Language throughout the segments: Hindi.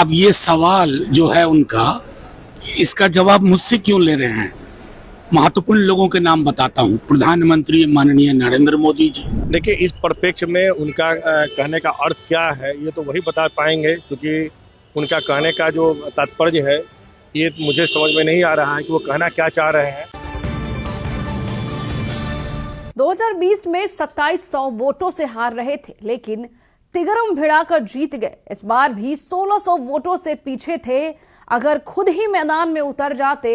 अब ये सवाल जो है उनका, इसका जवाब मुझसे क्यों ले रहे हैं? महत्वपूर्ण लोगों के नाम बताता हूँ। प्रधानमंत्री माननीय नरेंद्र मोदी जी। देखिए, इस परिप्रेक्ष्य में उनका कहने का अर्थ क्या है ये तो वही बता पाएंगे, क्योंकि उनका कहने का जो तात्पर्य है ये मुझे समझ में नहीं आ रहा है कि वो कहना क्या चाह रहे हैं। 2020 में 2700 वोटों से हार रहे थे, लेकिन तिगरम भिड़ाकर जीत गए। इस बार भी 1600 वोटों से पीछे थे। अगर खुद ही मैदान में उतर जाते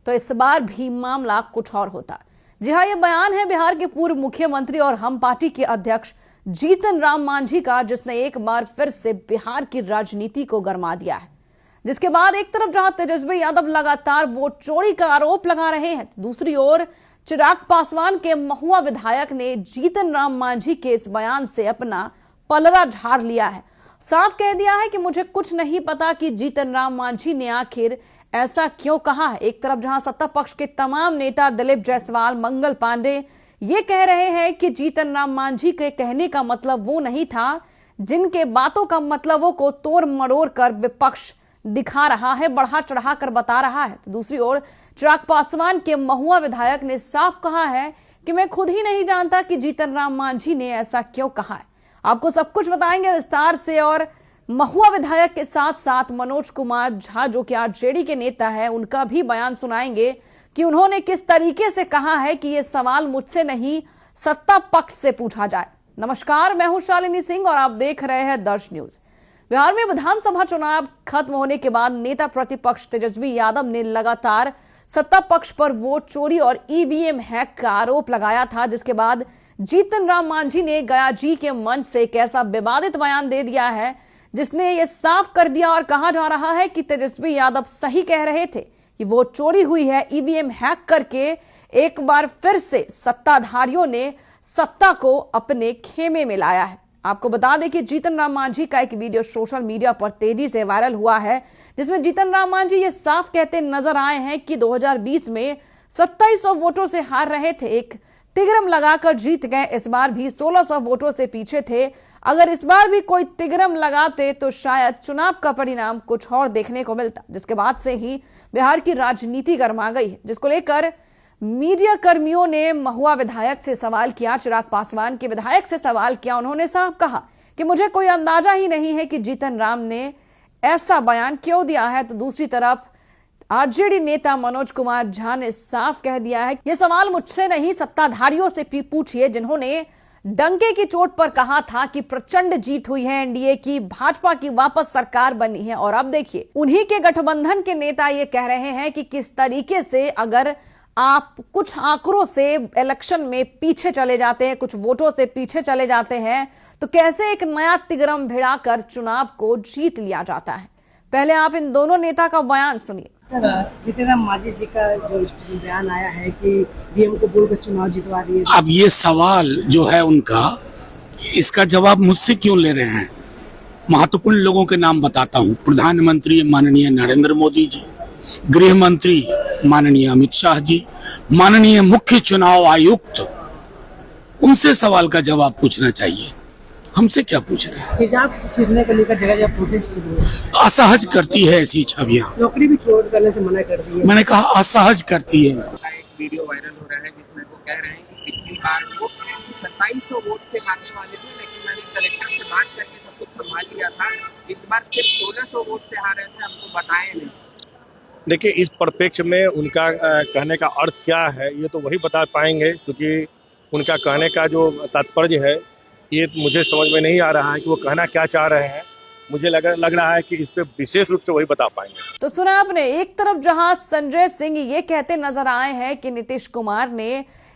तो इस बार भी मामला कुछ और होता। जी हाँ, ये बयान है बिहार के पूर्व मुख्यमंत्री और हम पार्टी के अध्यक्ष जीतन राम मांझी का, जिसने एक बार फिर से बिहार की राजनीति को गरमा दिया है। जिसके बाद एक तरफ जहां तेजस्वी यादव लगातार वोट चोरी का आरोप लगा रहे हैं, तो दूसरी ओर चिराग पासवान के महुआ विधायक ने जीतन राम मांझी के इस बयान से अपना पलड़ा झाड़ लिया है। साफ कह दिया है कि मुझे कुछ नहीं पता कि जीतन राम मांझी ने आखिर ऐसा क्यों कहा है। एक तरफ जहां सत्ता पक्ष के तमाम नेता दिलीप जायसवाल, मंगल पांडे ये कह रहे हैं कि जीतन राम मांझी के कहने का मतलब वो नहीं था, जिनके बातों का मतलबों को तोड़ मरोड़ कर विपक्ष दिखा रहा है, बढ़ा चढ़ा कर बता रहा है। तो दूसरी ओर चिराग पासवान के महुआ विधायक ने साफ कहा है कि मैं खुद ही नहीं जानता कि जीतन राम मांझी ने ऐसा क्यों कहा है। आपको सब कुछ बताएंगे विस्तार से, और महुआ विधायक के साथ साथ मनोज कुमार झा जो कि आरजेडी के नेता है, उनका भी बयान सुनाएंगे कि उन्होंने किस तरीके से कहा है कि यह सवाल मुझसे नहीं सत्ता पक्ष से पूछा जाए। नमस्कार, मैं हूं शालिनी सिंह और आप देख रहे हैं दर्श न्यूज। बिहार में विधानसभा चुनाव खत्म होने के बाद नेता प्रतिपक्ष तेजस्वी यादव ने लगातार सत्ता पक्ष पर वोट चोरी और ईवीएम हैक का आरोप लगाया था, जिसके बाद जीतन राम मांझी ने गया जी के मंच से एक ऐसा विवादित बयान दे दिया है जिसने ये साफ कर दिया और कहा जा रहा है कि तेजस्वी यादव सही कह रहे थे कि वोट चोरी हुई है। ईवीएम हैक करके एक बार फिर से सत्ताधारियों ने सत्ता को अपने खेमे में लाया है। आपको बता दें कि जीतन राम मांझी का एक वीडियो सोशल मीडिया पर तेजी से वायरल हुआ है, जिसमें जीतन राम मांझी ये साफ कहते नजर आए हैं कि 2020 में 2700 वोटों से हार रहे थे, एक तिगरम लगाकर जीत गए। इस बार भी 1600 वोटों से पीछे थे। अगर इस बार भी कोई तिगरम लगाते तो शायद चुनाव का परिणाम कुछ और देखने को मिलता। जिसके बाद से ही बिहार की राजनीति गर्मा गई है, जिसको लेकर मीडिया कर्मियों ने महुआ विधायक से सवाल किया, चिराग पासवान के विधायक से सवाल किया। उन्होंने साफ कहा कि मुझे कोई अंदाजा ही नहीं है कि जीतन राम ने ऐसा बयान क्यों दिया है। तो दूसरी तरफ आरजेडी नेता मनोज कुमार झा ने साफ कह दिया है, यह सवाल मुझसे नहीं सत्ताधारियों से पूछिए, जिन्होंने डंके की चोट पर कहा था कि प्रचंड जीत हुई है एनडीए की, भाजपा की वापस सरकार बनी है। और अब देखिए, उन्हीं के गठबंधन के नेता ये कह रहे हैं कि किस तरीके से अगर आप कुछ आंकड़ों से इलेक्शन में पीछे चले जाते हैं, कुछ वोटों से पीछे चले जाते हैं, तो कैसे एक नया तिगरम भिड़ाकर चुनाव को जीत लिया जाता है। पहले आप इन दोनों नेता का बयान सुनिए। सर, जीतन राम मांझी जी का जो बयान आया है कि डीएम को बोलकर चुनाव जितवा दिए। अब ये सवाल जो है उनका, इसका जवाब मुझसे क्यों ले रहे हैं? महत्वपूर्ण लोगों के नाम बताता हूँ। प्रधानमंत्री माननीय नरेंद्र मोदी जी, गृह मंत्री माननीय अमित शाह जी, माननीय मुख्य चुनाव आयुक्त, उनसे सवाल का जवाब पूछना चाहिए। हमसे क्या पूछ रहे हैं? हिजाब खींचने को लेकर जगह जगह प्रोटेस्ट हुए। असहज करती है ऐसी छवियां। नौकरी भी छोड़ करने से मना कर दी है। मैंने कहा असहज करती है। एक वीडियो वायरल हो रहा है जिसमें वो कह रहे हैं कि पिछली बार वो 2700 वोट से हारने वाले थे, लेकिन मैंने कलेक्टर से बात करके सब कुछ संभाल लिया था। इस बार सिर्फ 1600 वोट से हारे थे, हमको बताए नहीं। देखिए, इस परिप्रेक्ष्य में उनका कहने का अर्थ क्या है ये तो वही बता पाएंगे, क्योंकि उनका कहने का जो तात्पर्य है ये मुझे समझ में नहीं आ रहा है कि वो कहना क्या चाह रहे हैं। मुझे लग रहा है कि इस पे विशेष रूप से वही बता पाएंगे। तो सुना आपने, एक तरफ जहां संजय सिंह ये कहते नजर आए हैं कि नीतीश कुमार ने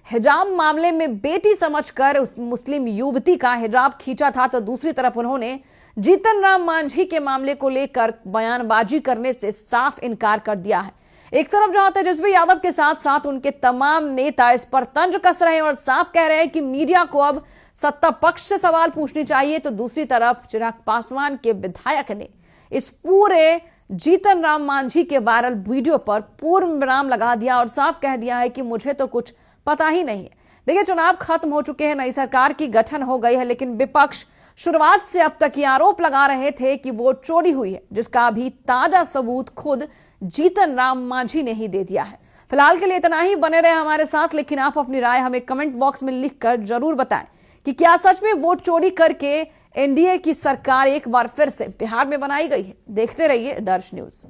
हिजाब मामले में बेटी समझकर उस मुस्लिम युवती का हिजाब खींचा था, तो दूसरी तरफ उन्होंने जीतन राम मांझी के मामले को लेकर बयानबाजी करने से साफ इनकार कर दिया है। एक तरफ जहां तेजस्वी यादव के साथ साथ उनके तमाम नेता इस पर तंज कस रहे हैं और साफ कह रहे हैं कि मीडिया को अब सत्ता पक्ष से सवाल पूछनी चाहिए, तो दूसरी तरफ चिराग पासवान के विधायक ने इस पूरे जीतन राम मांझी के वायरल वीडियो पर पूर्ण विराम लगा दिया और साफ कह दिया है कि मुझे तो कुछ पता ही नहीं है। देखिए, चुनाव खत्म हो चुके हैं, नई सरकार की गठन हो गई है, लेकिन विपक्ष शुरुआत से अब तक ये आरोप लगा रहे थे कि वोट चोरी हुई है, जिसका अभी ताजा सबूत खुद जीतन राम मांझी ने ही दे दिया है। फिलहाल के लिए इतना ही। बने रहे हमारे साथ, लेकिन आप अपनी राय हमें कमेंट बॉक्स में लिखकर जरूर बताएं कि क्या सच में वोट चोरी करके एनडीए की सरकार एक बार फिर से बिहार में बनाई गई है। देखते रहिए दर्श न्यूज।